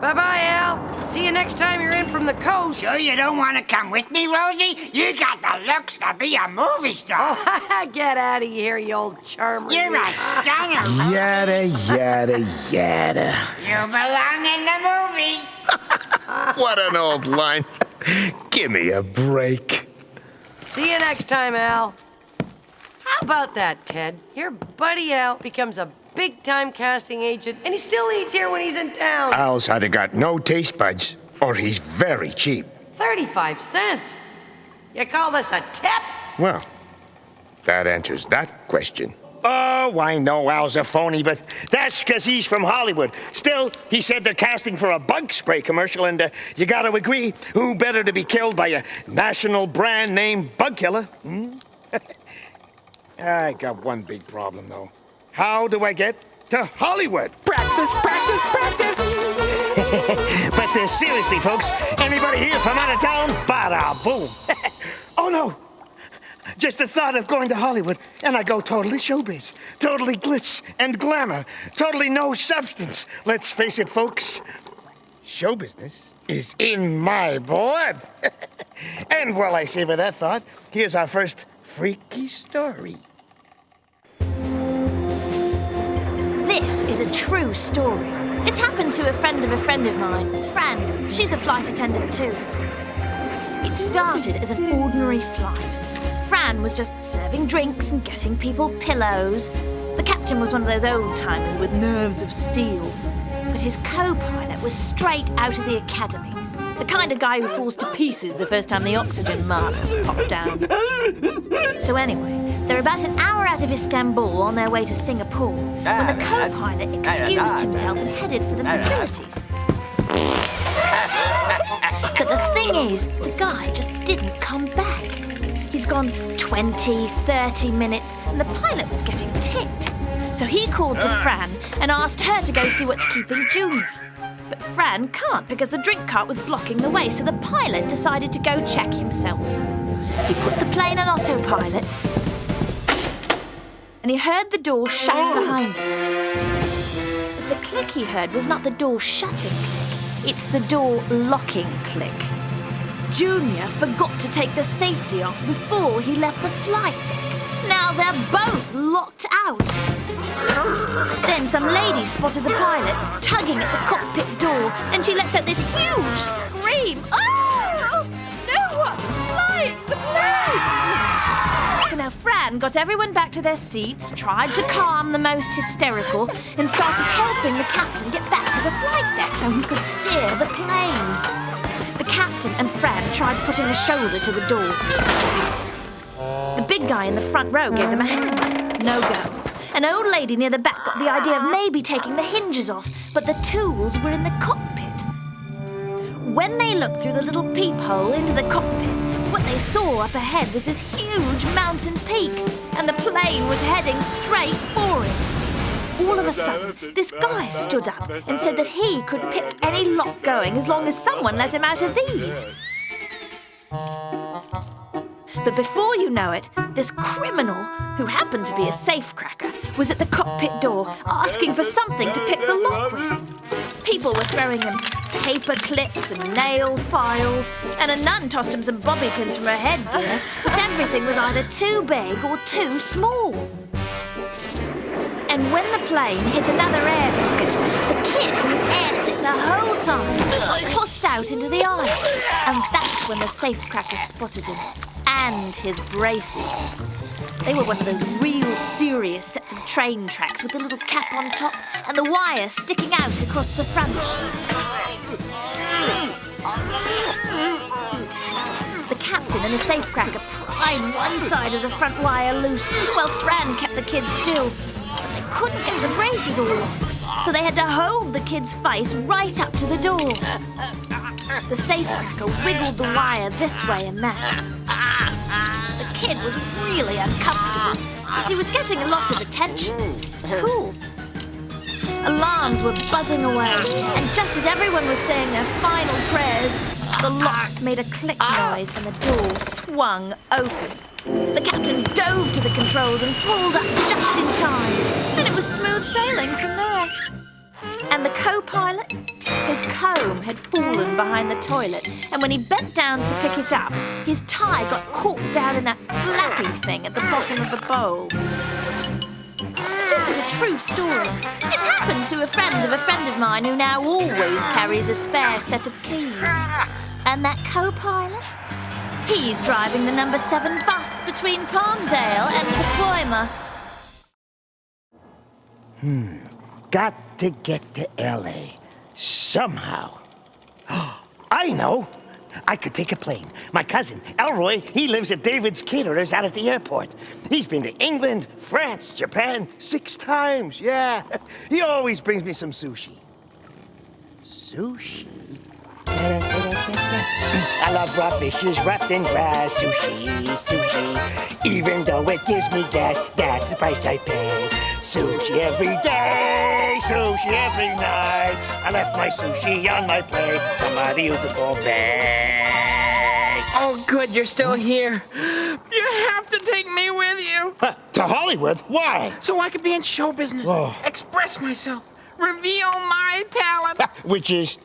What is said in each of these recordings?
Bye-bye, Al. See you next time you're in from the coast. Sure you don't want to come with me, Rosie? You got the looks to be a movie star. Oh, get out of here, you old charmer. You're a stunner, Rosie. Yada, yada, yada. You belong in the movie. What an old line. Give me a break. See you next time, Al. How about that, Ted? Your buddy Al becomes a big-time casting agent, and he still eats here when he's in town. Al's either got no taste buds, or he's very cheap. 35 cents? You call this a tip? Well, that answers that question. Oh, I know Al's a phony, but that's because he's from Hollywood. Still, he said they're casting for a bug spray commercial, and you gotta agree, who better to be killed by a national brand name bug killer? I got one big problem, though. How do I get to Hollywood? Practice, practice, practice! But seriously, folks, anybody here from out of town? Bada boom! Oh no! Just the thought of going to Hollywood, and I go totally showbiz, totally glitz and glamour, totally no substance. Let's face it, folks, show business is in my blood. And while I savor that thought, here's our first freaky story. This is a true story. It's happened to a friend of mine, Fran. She's a flight attendant too. It started as an ordinary flight. Fran was just serving drinks and getting people pillows. The captain was one of those old-timers with nerves of steel. But his co-pilot was straight out of the academy. The kind of guy who falls to pieces the first time the oxygen masks pop down. So anyway, they're about an hour out of Istanbul on their way to Singapore when the co-pilot excused himself and headed for the facilities. But the thing is, the guy just didn't come back. He's gone 20, 30 minutes, and the pilot was getting ticked. So he called to Fran and asked her to go see what's keeping Junior. But Fran can't because the drink cart was blocking the way, so the pilot decided to go check himself. He put the plane on autopilot, and he heard the door shut behind him. But the click he heard was not the door shutting click, it's the door locking click. Junior forgot to take the safety off before he left the flight deck. Now they're both locked out. Then some lady spotted the pilot tugging at the cockpit door, and she let out this huge scream. Oh! No one's flying the plane! So now Fran got everyone back to their seats, tried to calm the most hysterical, and started helping the captain get back to the flight deck so he could steer the plane. The captain and Fran tried putting a shoulder to the door. The big guy in the front row gave them a hand. No go. An old lady near the back got the idea of maybe taking the hinges off, but the tools were in the cockpit. When they looked through the little peephole into the cockpit, what they saw up ahead was this huge mountain peak, and the plane was heading straight for it. All of a sudden, this guy stood up and said that he could pick any lock going as long as someone let him out of these. But before you know it, this criminal, who happened to be a safecracker, was at the cockpit door asking for something to pick the lock with. People were throwing him paper clips and nail files, and a nun tossed him some bobby pins from her headgear, but everything was either too big or too small. And when the plane hit another air pocket, the kid, who was airsick the whole time, got tossed out into the aisle. And that's when the safecracker spotted him. And his braces. They were one of those real serious sets of train tracks with the little cap on top and the wire sticking out across the front. The captain and the safecracker pried one side of the front wire loose while Fran kept the kid still. But they couldn't get the braces all off, so they had to hold the kid's face right up to the door. The safecracker wiggled the wire this way and that. The kid was really uncomfortable because he was getting a lot of attention. Cool. Alarms were buzzing away, and just as everyone was saying their final prayers, the lock made a click noise and the door swung open. The captain dove to the controls and pulled up just in time, and it was smooth sailing from there. And the co-pilot? His comb had fallen behind the toilet, and when he bent down to pick it up, his tie got caught down in that flappy thing at the bottom of the bowl. This is a true story. It happened to a friend of mine who now always carries a spare set of keys. And that co-pilot? He's driving the number 7 bus between Palmdale and Pacoima. Got to get to L.A. somehow. I know. I could take a plane. My cousin, Elroy, he lives at David's Caterers out at the airport. He's been to England, France, Japan 6 times, yeah. He always brings me some sushi. Sushi? I love raw fishes wrapped in grass. Sushi, sushi. Even though it gives me gas, that's the price I pay. Sushi every day, sushi every night. I left my sushi on my plate. Somebody used it for me. Oh, good, you're still here. You have to take me with you. To Hollywood? Why? So I could be in show business, Oh. express myself, reveal my talent. Which is?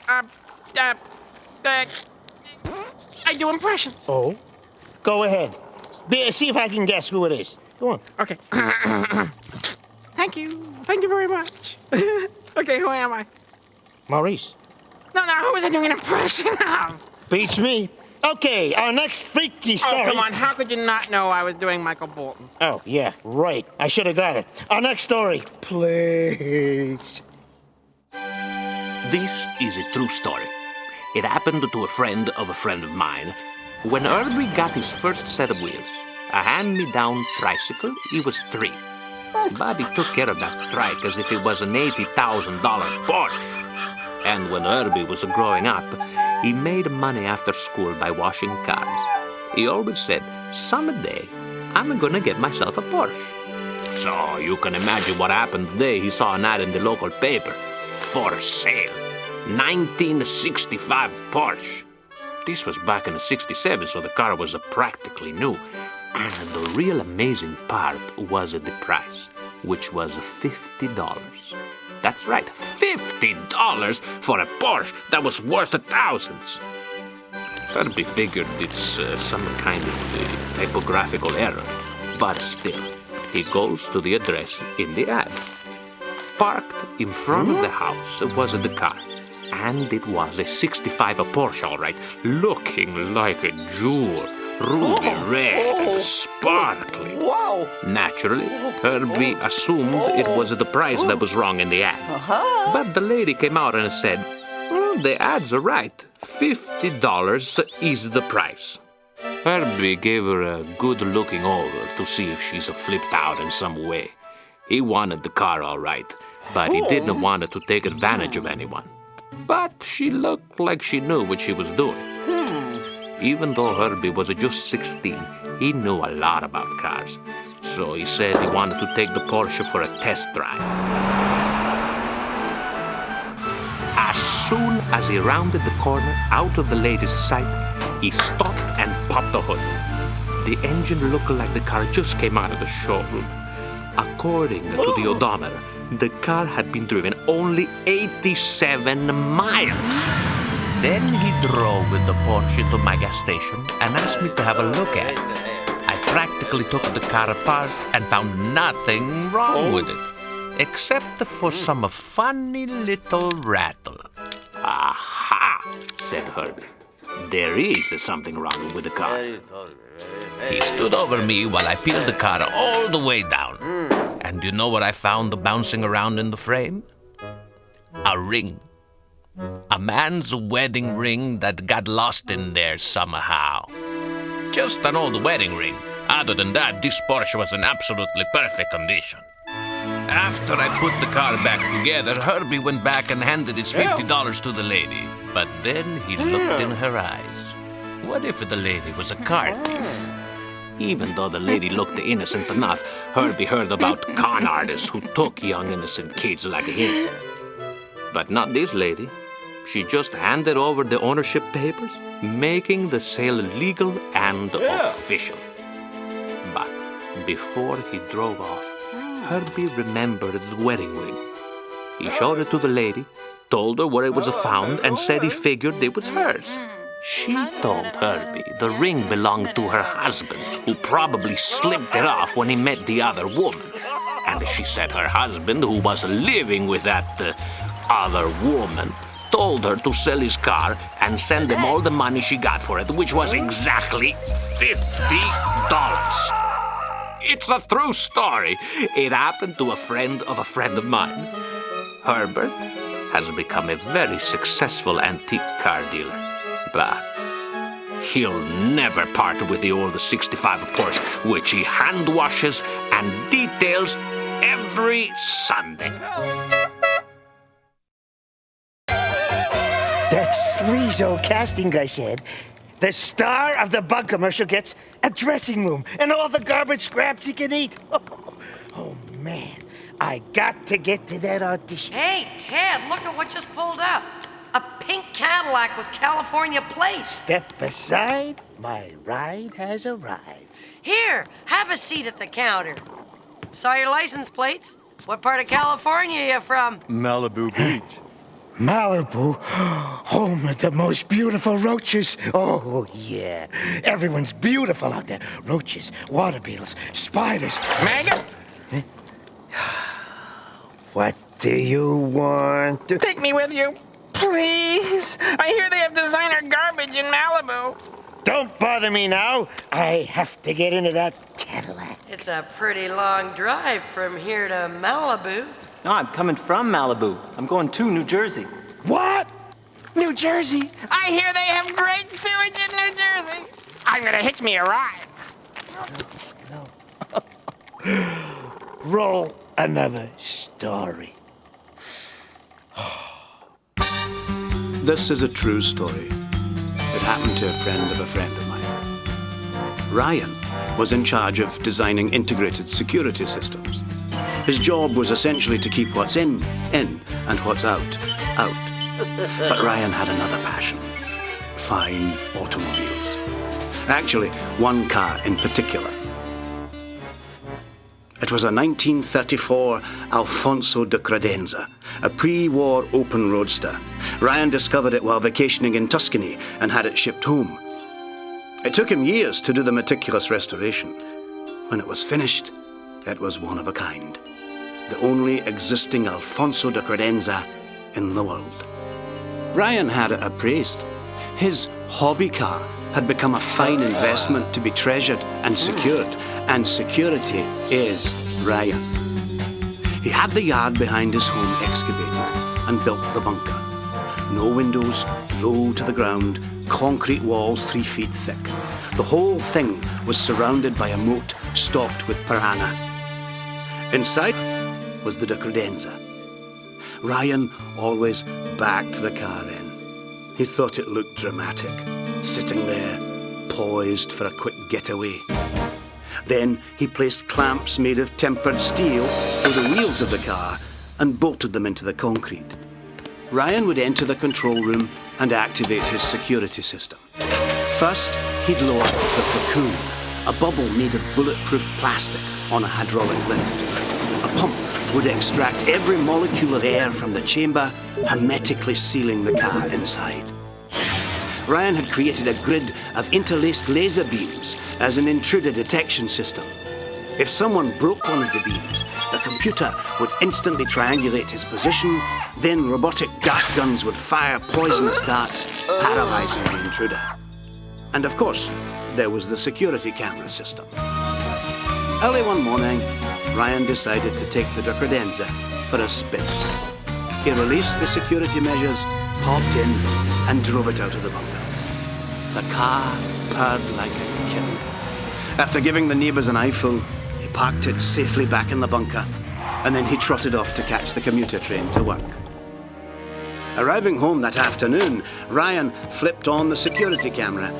I do impressions. Oh? Go ahead. See if I can guess who it is. Go on. Okay. Thank you. Thank you very much. Okay, who am I? Maurice. No, who was I doing an impression of? Beats me. Okay, our next freaky story. Oh, come on. How could you not know I was doing Michael Bolton? Oh, yeah, right. I should have got it. Our next story, please. This is a true story. It happened to a friend of mine. When Herbie got his first set of wheels, a hand-me-down tricycle, he was 3. But he took care of that trike as if it was an $80,000 Porsche. And when Herbie was growing up, he made money after school by washing cars. He always said, someday, I'm gonna get myself a Porsche. So you can imagine what happened the day he saw an ad in the local paper. For sale. 1965 Porsche. This was back in the 67, so the car was practically new. And the real amazing part was the price, which was $50. That's right, $50 for a Porsche that was worth thousands. Herbie figured it's some kind of typographical error, but still, he goes to the address in the ad. Parked in front of the house was the car, and it was a 65 Porsche, all right, looking like a jewel, ruby red, sparkling. Whoa! Naturally, Herbie assumed it was the price that was wrong in the ad. But the lady came out and said, well, the ad's are right. $50 is the price. Herbie gave her a good looking over to see if she's flipped out in some way. He wanted the car all right, but he didn't want her to take advantage of anyone. But she looked like she knew what she was doing. Even though Herbie was just 16, he knew a lot about cars. So he said he wanted to take the Porsche for a test drive. As soon as he rounded the corner out of the lady's sight, he stopped and popped the hood. The engine looked like the car just came out of the showroom. According to the odometer, the car had been driven only 87 miles. Then he drove with the Porsche to my gas station and asked me to have a look at it. I practically took the car apart and found nothing wrong with it, except for some funny little rattle. Aha, said Herbie. There is something wrong with the car. He stood over me while I peeled the car all the way down. And you know what I found bouncing around in the frame? A ring. A man's wedding ring that got lost in there somehow. Just an old wedding ring. Other than that, this Porsche was in absolutely perfect condition. After I put the car back together, Herbie went back and handed his $50 to the lady. But then he looked in her eyes. What if the lady was a car thief? Even though the lady looked innocent enough, Herbie heard about con artists who took young innocent kids like him. But not this lady. She just handed over the ownership papers, making the sale legal and official. But before he drove off, Herbie remembered the wedding ring. He showed it to the lady, told her where it was found, and said he figured it was hers. She told Herbie the ring belonged to her husband, who probably slipped it off when he met the other woman. And she said her husband, who was living with that other woman, told her to sell his car and send him all the money she got for it, which was exactly $50. It's a true story. It happened to a friend of mine. Herbert has become a very successful antique car dealer, but he'll never part with the old 65 Porsche, which he hand washes and details every Sunday. That sleazo casting guy said the star of the bug commercial gets a dressing room and all the garbage scraps he can eat. Oh, man. I got to get to that audition. Hey, Ted, look at what just pulled up. A pink Cadillac with California plates. Step aside. My ride has arrived. Here, have a seat at the counter. Saw your license plates? What part of California are you from? Malibu Beach. Malibu, home of the most beautiful roaches. Oh, yeah. Everyone's beautiful out there. Roaches, water beetles, spiders. Maggots? What do you want to... Take me with you, please. I hear they have designer garbage in Malibu. Don't bother me now. I have to get into that Cadillac. It's a pretty long drive from here to Malibu. No, I'm coming from Malibu. I'm going to New Jersey. What? New Jersey. I hear they have great sewage in New Jersey. I'm gonna hitch me a ride. No. Roll another story. This is a true story. It happened to a friend of mine. Ryan was in charge of designing integrated security systems. His job was essentially to keep what's in, and what's out. But Ryan had another passion: fine automobiles. Actually, one car in particular. It was a 1934 Alfonso de Credenza, a pre-war open roadster. Ryan discovered it while vacationing in Tuscany and had it shipped home. It took him years to do the meticulous restoration. When it was finished, it was one of a kind. The only existing Alfonso de Credenza in the world. Ryan had it appraised. His hobby car had become a fine investment to be treasured and secured, and security is Ryan. He had the yard behind his home excavated and built the bunker. No windows, low to the ground, concrete walls 3 feet thick. The whole thing was surrounded by a moat stocked with piranha. Inside was the de Credenza. Ryan always backed the car in. He thought it looked dramatic, sitting there, poised for a quick getaway. Then he placed clamps made of tempered steel through the wheels of the car and bolted them into the concrete. Ryan would enter the control room and activate his security system. First, he'd lower the cocoon, a bubble made of bulletproof plastic on a hydraulic lift. A pump would extract every molecule of air from the chamber, hermetically sealing the car inside. Ryan had created a grid of interlaced laser beams as an intruder detection system. If someone broke one of the beams, the computer would instantly triangulate his position, then robotic dart guns would fire poisonous darts, paralyzing the intruder. And of course, there was the security camera system. Early one morning, Ryan decided to take the de Credenza for a spin. He released the security measures, popped in, and drove it out of the bunker. The car purred like a kitten. After giving the neighbors an eyeful, he parked it safely back in the bunker, and then he trotted off to catch the commuter train to work. Arriving home that afternoon, Ryan flipped on the security camera.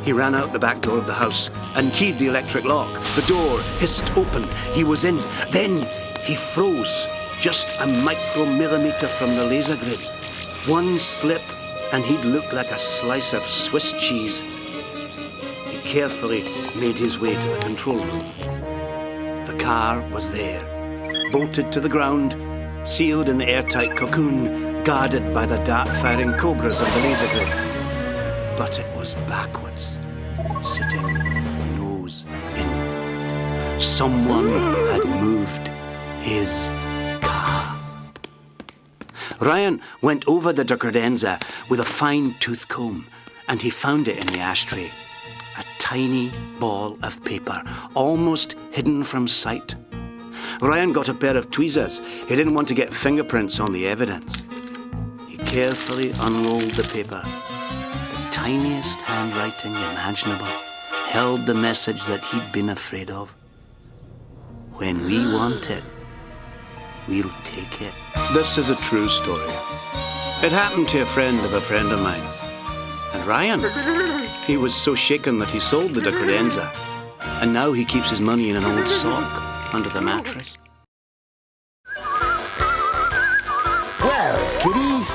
He ran out the back door of the house and keyed the electric lock. The door hissed open. He was in. Then he froze, just a micromillimeter from the laser grid. One slip and he'd look like a slice of Swiss cheese. He carefully made his way to the control room. The car was there, bolted to the ground, sealed in the airtight cocoon, guarded by the dart-firing cobras of the laser grid. But it was backwards, sitting nose in. Someone had moved his car. Ryan went over the de credenza with a fine-tooth comb, and he found it in the ashtray. A tiny ball of paper, almost hidden from sight. Ryan got a pair of tweezers. He didn't want to get fingerprints on the evidence. He carefully unrolled the paper. The tiniest handwriting imaginable held the message that he'd been afraid of. When we want it, we'll take it. This is a true story. It happened to a friend of mine. And Ryan, he was so shaken that he sold the de credenza. And now he keeps his money in an old sock under the mattress. Well, kiddies,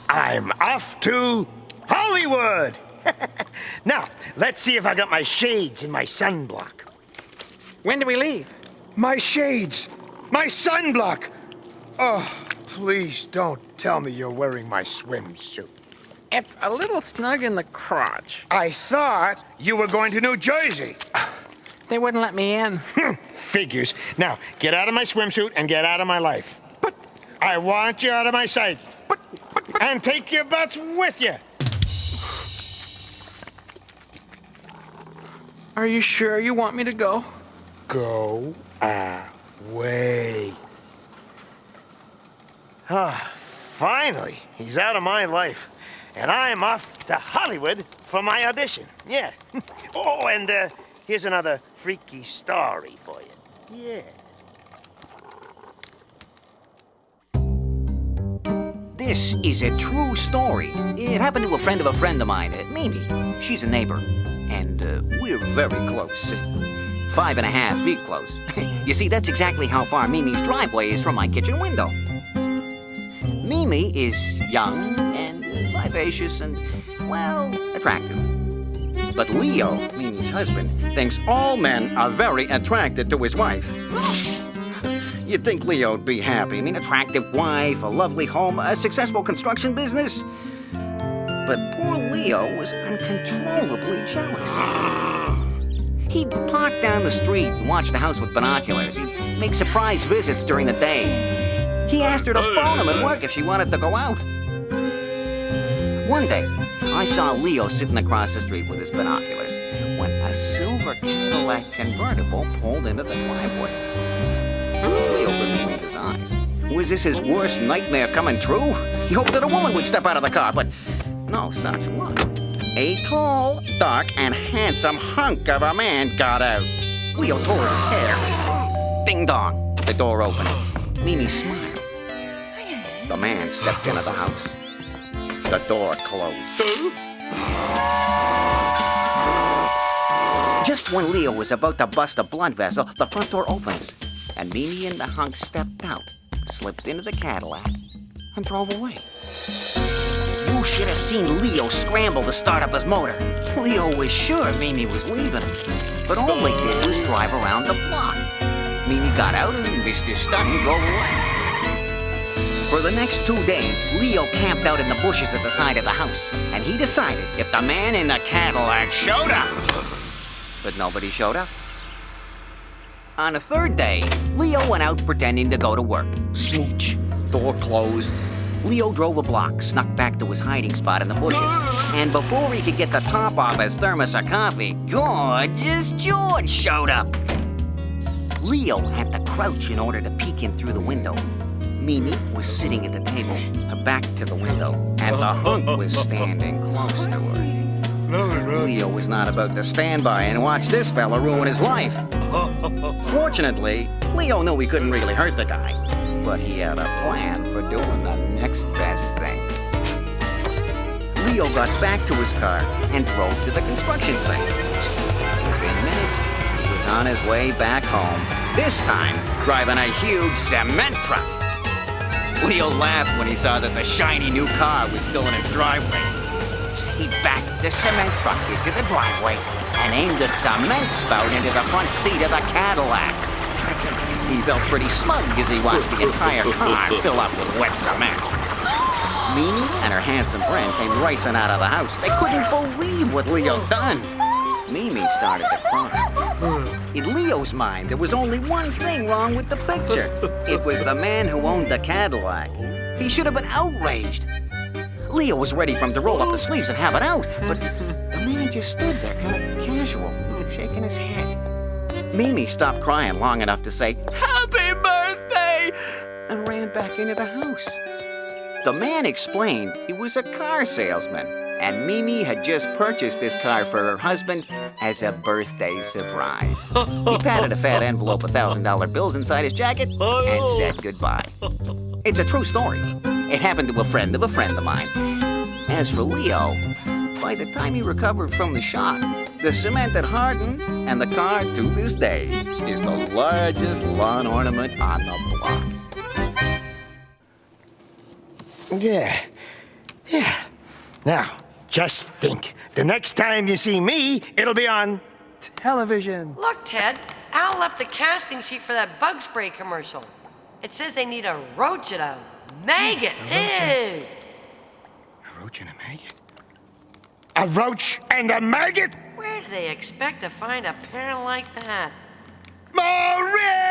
I'm off to Hollywood. Now, let's see if I got my shades and my sunblock. When do we leave? My shades! My sunblock! Oh, please don't tell me you're wearing my swimsuit. It's a little snug in the crotch. I thought you were going to New Jersey. They wouldn't let me in. Figures. Now, get out of my swimsuit and get out of my life. But I want you out of my sight. And take your butts with you. are you sure you want me to go? Go away. Ah, finally, he's out of my life. And I'm off to Hollywood for my audition. Yeah. Oh, and here's another freaky story for you. Yeah. This is a true story. It happened to a friend of mine, Mimi. She's a neighbor, and we're very close. 5.5 feet close. You see, that's exactly how far Mimi's driveway is from my kitchen window. Mimi is young and vivacious and, well, attractive. But Leo, Mimi's husband, thinks all men are very attracted to his wife. You'd think Leo'd be happy. I mean, attractive wife, a lovely home, a successful construction business. But poor Leo was uncontrollably jealous. He'd park down the street and watch the house with binoculars. He'd make surprise visits during the day. He asked her to phone him at work if she wanted to go out. One day, I saw Leo sitting across the street with his binoculars when a silver Cadillac convertible pulled into the driveway. Leo couldn't believe his eyes. Was this his worst nightmare coming true? He hoped that a woman would step out of the car, but no such luck. A tall, dark, and handsome hunk of a man got out. Leo tore his hair. Ding dong, the door opened. Mimi smiled. The man stepped into the house. The door closed. Just when Leo was about to bust a blood vessel, the front door opens, and Mimi and the hunk stepped out, slipped into the Cadillac, and drove away. You should have seen Leo scramble to start up his motor. Leo was sure Mimi was leaving him, but all he did was drive around the block. Mimi got out and missed his stunt and drove away. For the next 2 days, Leo camped out in the bushes at the side of the house, and he decided if the man in the Cadillac showed up. But nobody showed up. On the 3rd day, Leo went out pretending to go to work. Smooch, door closed. Leo drove a block, snuck back to his hiding spot in the bushes, and before he could get the top off his thermos of coffee, Gorgeous George showed up. Leo had to crouch in order to peek in through the window. Mimi was sitting at the table, her back to the window, and the hunk was standing close to her. Leo was not about to stand by and watch this fella ruin his life. Fortunately, Leo knew he couldn't really hurt the guy, but he had a plan for doing the next best thing. Leo got back to his car and drove to the construction site. Within minutes, he was on his way back home, this time driving a huge cement truck. Leo laughed when he saw that the shiny new car was still in his driveway. He backed the cement truck into the driveway and aimed the cement spout into the front seat of the Cadillac. He felt pretty smug as he watched the entire car fill up with wet cement. Mimi and her handsome friend came racing out of the house. They couldn't believe what Leo done. Mimi started to cry. In Leo's mind, there was only one thing wrong with the picture. It was the man who owned the Cadillac. He should have been outraged. Leo was ready for him to roll up his sleeves and have it out, but the man just stood there, kind of casual, shaking his head. Mimi stopped crying long enough to say, "Happy birthday!" and ran back into the house. The man explained he was a car salesman, and Mimi had just purchased this car for her husband as a birthday surprise. He patted a fat envelope of $1,000 bills inside his jacket and said goodbye. It's a true story. It happened to a friend of mine. As for Leo, by the time he recovered from the shock, the cement had hardened, and the car, to this day, is the largest lawn ornament on the block. Yeah. Now, just think. The next time you see me, it'll be on television. Look, Ted, Al left the casting sheet for that bug spray commercial. It says they need a roach and a maggot. Ew. A roach and a maggot? A roach and a maggot? Where do they expect to find a pair like that? Maurice!